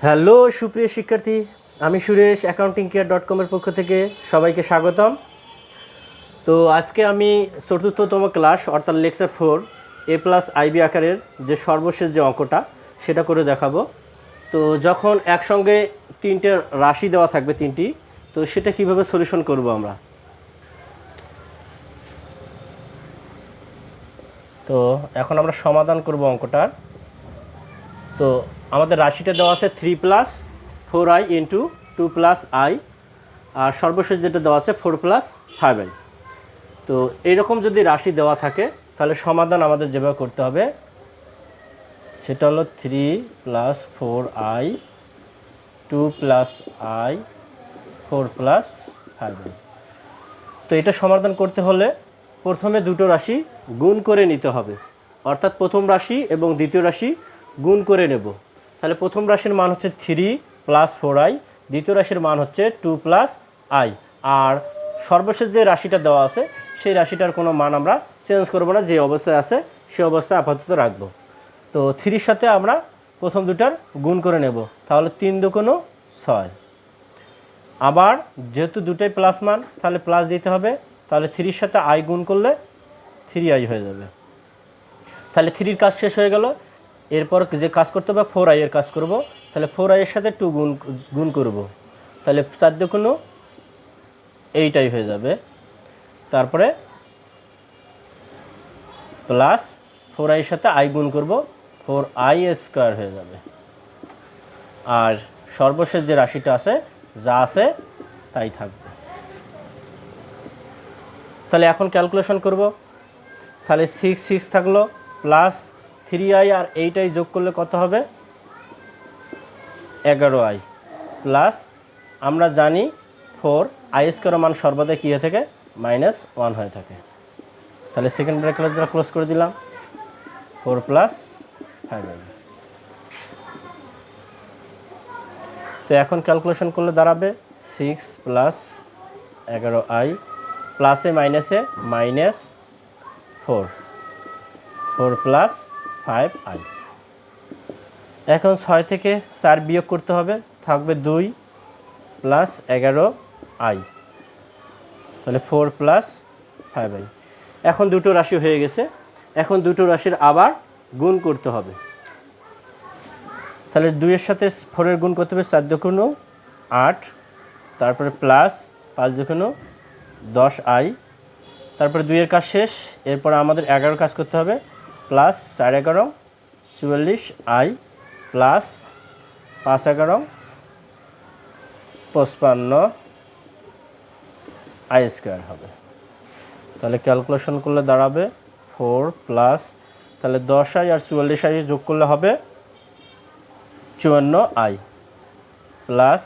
Hello সুপ্রিয় শিক্ষার্থী, আমি সুরেশ accountingcare.com-এর পক্ষ থেকে সবাইকে স্বাগতম। তো আজকে আমি চতুর্থতম ক্লাস অর্থাৎ লেকচার 4 A+iB আকারের যে সর্বশেষ যে অঙ্কটা সেটা করে দেখাবো। তো যখন একসঙ্গে তিনটে রাশি দেওয়া থাকবে তিনটি, তো সেটা কিভাবে সলিউশন করব আমরা। তো এখন আমরা সমাধান করব অঙ্কটার। তো আমাদের রাশিটা দেওয়া আছে 3 + 4i × 2 + i, আর সর্বশেষ যেটা দেওয়া আছে 4 + 5i। তো এইরকম যদি রাশি দেওয়া থাকে তাহলে সমাধান আমাদের যেভাবে করতে হবে সেটা হলো 3 + 4i 2 + i 4 + 5i। তো এটা সমাধান করতে হলে প্রথমে দুটো রাশি গুণ করে নিতে হবে, অর্থাৎ প্রথম রাশি এবং দ্বিতীয় রাশি গুণ করে নেব। তাহলে প্রথম রাশির মান হচ্ছে 3 + 4i, দ্বিতীয় রাশির মান হচ্ছে 2 + i, আর সর্বশেষ যে রাশিটা দেওয়া আছে সেই রাশিটার কোনো মান আমরা চেঞ্জ করব না, যে অবস্থায় আছে সে অবস্থায় আপাতত রাখব। তো 3-র সাথে আমরা প্রথম দুটার গুণ করে নেব, তাহলে 3 × 2 = 6। আবার যেহেতু দুটাই প্লাস মান তাহলে প্লাস দিতে হবে, তাহলে 3-র সাথে i গুণ করলে 3i হয়ে যাবে। তাহলে 3-র কাজ শেষ হয়ে গেল। এরপর যে কাজ করতে হবে 4i এর কাজ করব। তাহলে 4i এর সাথে 2 গুণ করব, তাহলে 4 × 2 = 8i হয়ে যাবে। তারপরে প্লাস 4i এর সাথে i গুণ করব, 4i² হয়ে যাবে। আর সর্বশেষ যে রাশিটা আছে যা আছে তাই থাকবে। তাহলে এখন ক্যালকুলেশন করব। তাহলে 6 থাকলো, প্লাস 3i আর 8i যোগ করলে কত হবে 11i, প্লাস আমরা জানি 4i² মান সর্বদা কী হয়ে থাকে -1 হয়ে থাকে। তাহলে সেকেন্ড ব্র্যাকেট দ্বারা ক্লোজ করে দিলাম 4 + 5i। তো এখন ক্যালকুলেশন করলে দাঁড়াবে 6 + 11i প্লাসে মাইনাসে -4 4 + 5i। এখন 6 থেকে 4 বিয়োগ করতে হবে, থাকবে 2 + 11i, তাহলে 4 + 5i। এখন দুটো রাশি হয়ে গেছে। এখন দুটো রাশির আবার গুণ করতে হবে। তাহলে 2-এর সাথে 4-এর গুণ করতে হবে 4 × 2 = 8, তারপরে প্লাস 5 × 2 = 10i, তারপরে 2-এর কাজ শেষ। এরপর আমাদের 11 কাজ করতে হবে, প্লাস 4 × 11 = 44i, প্লাস 5 × 11 = 55i² হবে। তাহলে ক্যালকুলেশন করলে দাঁড়াবে 4 প্লাস, তাহলে 10i আর 44i যোগ করলে হবে 54i, প্লাস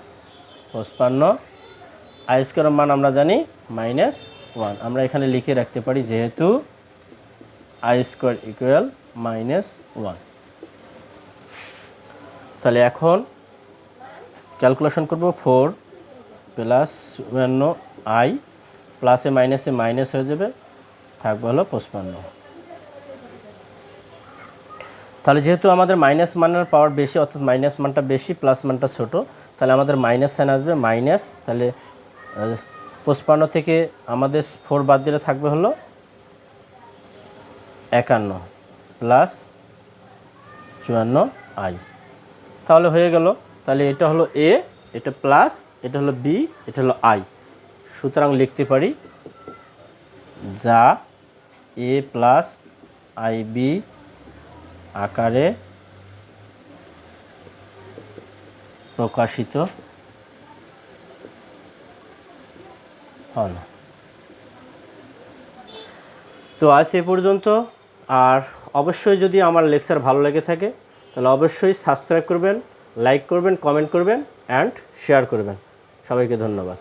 55i² মান আমরা জানি -1। আমরা এখানে লিখে রাখতে পারি যেহেতু i² = -1। তাহলে এখন ক্যালকুলেশন করব 4 + 54i প্লাসে মাইনাসে মাইনাস হয়ে যাবে, থাকবে হলো 55। তাহলে যেহেতু আমাদের মাইনাস মানের পাওয়ার বেশি, অর্থাৎ মাইনাস মানটা বেশি প্লাস মানটা ছোট, তাহলে আমাদের মাইনাস সাইন আসবে মাইনাস। তাহলে 55 থেকে আমাদের 4 বাদ দিলে থাকবে হলো 51 প্লাস 54i। তাহলে হয়ে গেল। তাহলে এটা হলো a, এটা প্লাস, এটা হলো b, এটা হলো i। সুতরাং লিখতে পারি যা A+iB আকারে প্রকাশিত হল। তো আজ এ পর্যন্ত। আর অবশ্যই যদি আমার লেকচার ভালো লেগে থাকে তাহলে অবশ্যই সাবস্ক্রাইব করবেন, লাইক করবেন, কমেন্ট করবেন অ্যান্ড শেয়ার করবেন। সবাইকে ধন্যবাদ।